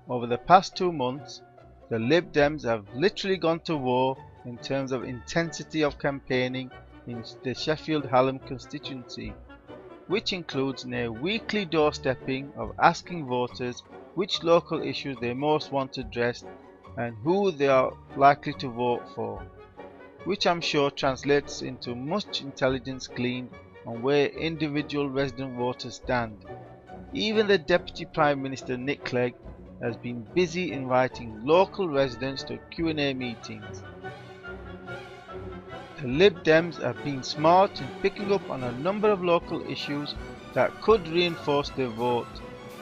Over the past 2 months, the Lib Dems have literally gone to war in terms of intensity of campaigning in the Sheffield Hallam constituency, which includes near weekly doorstepping of asking voters which local issues they most want addressed and who they are likely to vote for, which I'm sure translates into much intelligence gleaned on where individual resident voters stand. Even the Deputy Prime Minister Nick Clegg has been busy inviting local residents to Q&A meetings. The Lib Dems have been smart in picking up on a number of local issues that could reinforce their vote,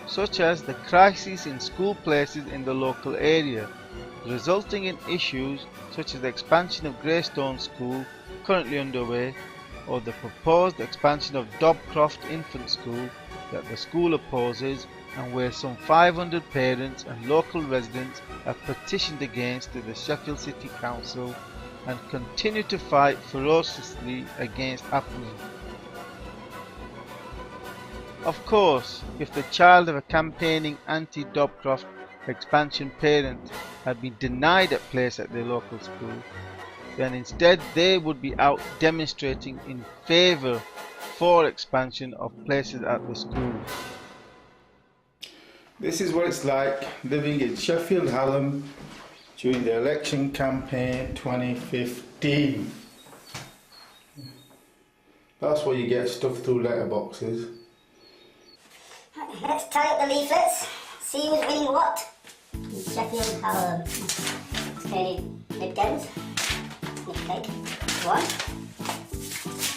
such as the crisis in school places in the local area, resulting in issues such as the expansion of Greystone School currently underway, or the proposed expansion of Dobcroft Infant School that the school opposes and where some 500 parents and local residents have petitioned against to the Sheffield City Council and continue to fight ferociously against happening. Of course, if the child of a campaigning anti-Dobcroft expansion parent had been denied a place at their local school, then instead they would be out demonstrating in favour for expansion of places at the school. This is what it's like living in Sheffield Hallam during the election campaign 2015. That's what you get stuffed through letterboxes. Let's tie up the leaflets, see who's winning what. Sheffield Hallam. Okay, Lib Dems. Nick Clegg. One.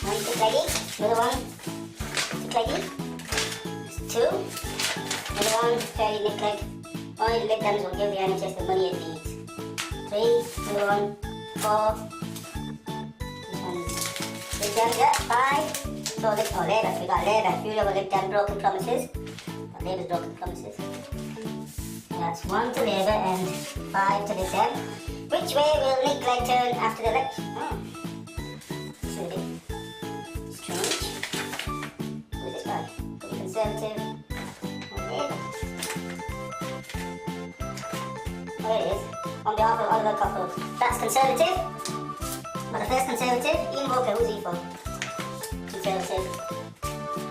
One to Cleggy. Another one to Cleggy. Two. Another one to Nick Clegg. Only the Lib Dems will give the NHS the money it needs. Three. Another one. Four. This one's Lib Dems, yeah. Five. So Labour. We got Labour. A few of the Lib Dem broken promises. Got Labour's broken promises. That's 1 to Labour and 5 to Lib Dem. Which way will Nick Clegg turn after the election? Oh. This is a bit strange. Who is this guy? Could be Conservative or Labour. Oh, there it is. On behalf of Oliver Coppard. That's Conservative. But the first Conservative, Ian Walker, who's he for? Conservative.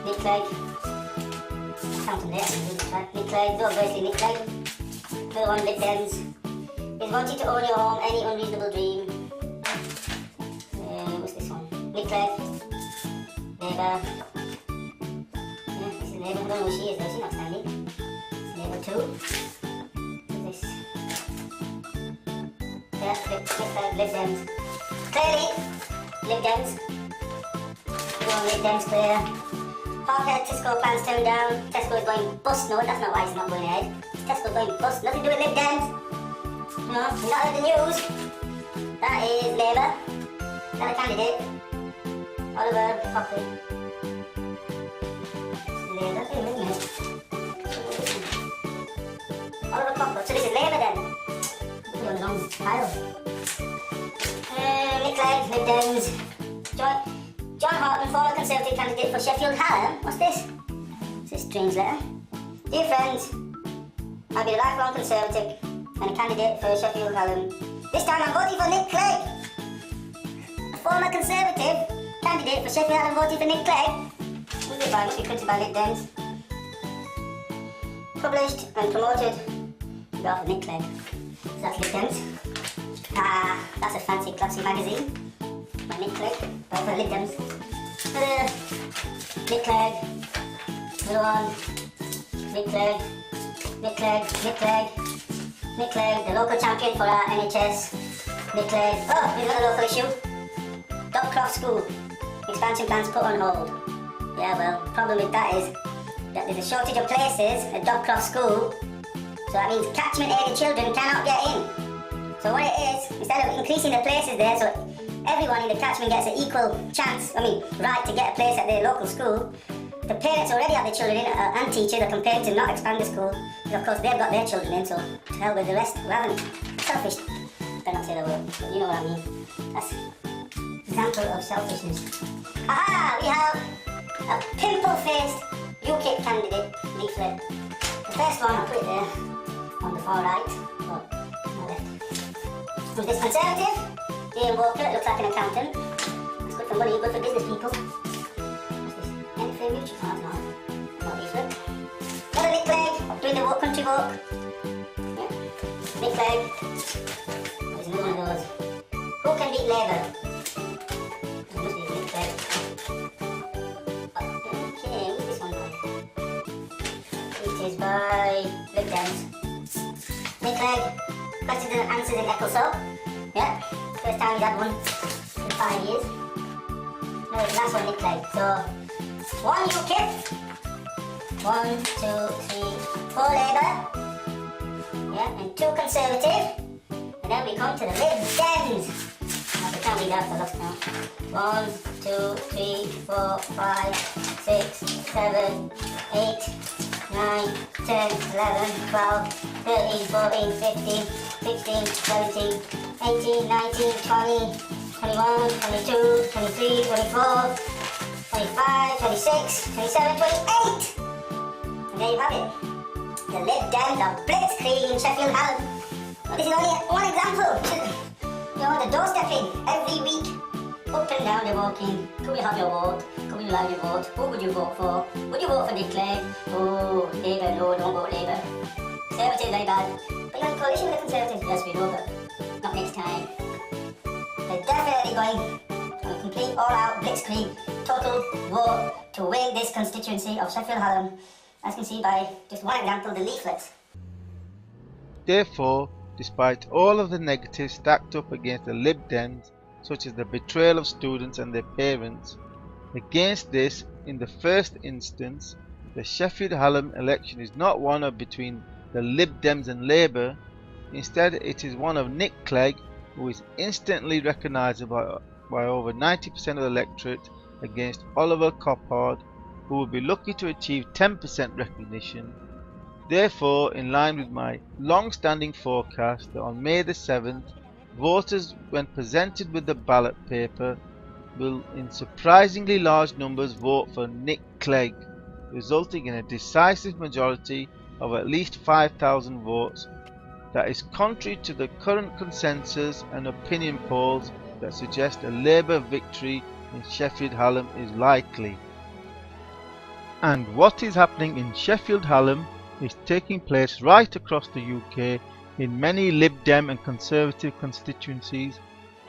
Nick Clegg. Count him there. Nick Clegg, obviously Nick Clegg. Another one, Lib Dems. Is wanting to own your home, any unreasonable dream. What's this one? Nick Clegg. Labour. Yeah, this is Labour. I don't know who she is though, she's not standing. It's Labour 2. What's this? Yeah, Lib Dems. Clearly, Lib Dems. Lib Dems clear. Parker, Tesco plans turned down. Tesco is going bust. No, that's not why it's not going ahead. Tesco going bust. Nothing to do with Lib Dems. No, you've not heard the news. That is Labour. Is that a candidate? Oliver Coppard. Labour, isn't it? Oliver Coppard. So this is Labour then. You're on the wrong pile. Nick Clegg, Lib Dems. John Hartman, former Conservative candidate for Sheffield Hallam. What's this? It's a strange letter. Dear friends, I've been a lifelong Conservative and a candidate for Sheffield Hallam. This time I'm voting for Nick Clegg. A former Conservative candidate for Sheffield Hallam voting for Nick Clegg. Must be printed by Lib Dems. Published and promoted on behalf of Nick Clegg. So that's Lib Dems. Ah, that's a fancy classy magazine. By Nick Clegg, by Lib Dems. Nick Clegg. Another one. Nick Clegg. Nick Clegg. Nick Clegg. Nick Clegg, the local champion for our NHS. Nick Clegg. Oh, we've got a local issue. Dobcroft School. Expansion plans put on hold. Yeah, well, the problem with that is that there's a shortage of places at Dobcroft School. So that means catchment area children cannot get in. So what it is, instead of increasing the places there so everyone in the catchment gets an equal chance, right to get a place at their local school, the parents already have their children in and teachers are compared to not expand the school. Because of course they've got their children in, so to hell with the rest who haven't. Selfish. Better not say that word, but you know what I mean. That's example of selfishness. Aha! We have a pimple-faced UKIP candidate leaflet. The first one, I'll put it there. on the far right, or on the left. Who's this Conservative? Ian Walker, looks like an accountant. That's good for money, good for business people. What's this? Anything mutual? Oh, no. Not leaflet. Another Nick Clegg, doing the walk, country walk. Yeah. Nick Clegg. There's another one of those. Who can beat Labour? It must be Nick Clegg. Okay, who's this one by? It is by Lib Dems. Nick Clegg, questions and answers in Ecclesall. Yeah, first time he's had one in 5 years. No, it's the last one, Nick Clegg. So, 1 UKIP, 1, 2, 3, 4 Labour, yeah, and 2 Conservative, and then we come to the Lib Dems. I can't read out, so lost now. 1, 2, 3, 4, 5, 6, 7, 8, 9, 10, 11, 12, 13, 14, 15, 16, 17, 18, 19, 20, 21, 22, 23, 24, 25, 26, 27, 28! And there you have it. The Lib Dems are blitzkrieg in Sheffield Hallam. Well, this is only one example. You know, the doorstepping every week. Up and down they're walking. Could we have your vote? Could we allow your vote? Who would you vote for? Would you vote for Nick Clegg? Oh, Labour, no, don't vote Labour. Conservatives, very bad. But you're in coalition with the Conservatives. Yes, we know, but not next time. They're definitely going on a complete all-out blitzkrieg, total war to win this constituency of Sheffield Hallam, as you can see by just one example, the leaflets. Therefore, despite all of the negatives stacked up against the Lib Dems, such as the betrayal of students and their parents, against this, in the first instance, the Sheffield Hallam election is not one of between the Lib Dems and Labour. Instead, it is one of Nick Clegg, who is instantly recognisable by over 90% of the electorate, against Oliver Coppard, who will be lucky to achieve 10% recognition. Therefore, in line with my long-standing forecast that on May the 7th, voters, when presented with the ballot paper, will in surprisingly large numbers vote for Nick Clegg, resulting in a decisive majority of at least 5,000 votes. That is contrary to the current consensus and opinion polls that suggest a Labour victory in Sheffield Hallam is likely. And what is happening in Sheffield Hallam is taking place right across the UK in many Lib Dem and Conservative constituencies,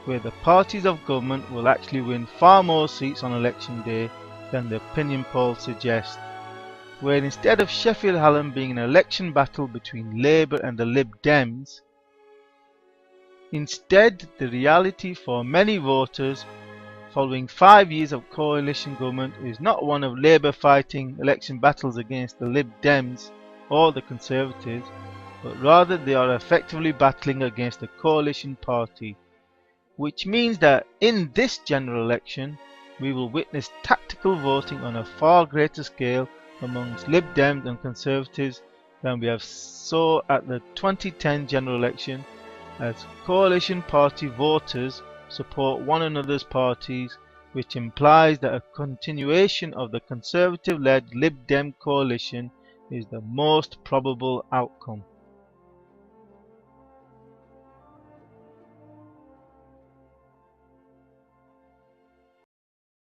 where the parties of government will actually win far more seats on election day than the opinion polls suggest. Where instead of Sheffield Hallam being an election battle between Labour and the Lib Dems, instead the reality for many voters following 5 years of coalition government is not one of Labour fighting election battles against the Lib Dems or the Conservatives, but rather they are effectively battling against a coalition party, which means that in this general election we will witness tactical voting on a far greater scale amongst Lib Dems and Conservatives than we have saw at the 2010 general election, as coalition party voters support one another's parties, which implies that a continuation of the Conservative-led Lib Dem coalition is the most probable outcome.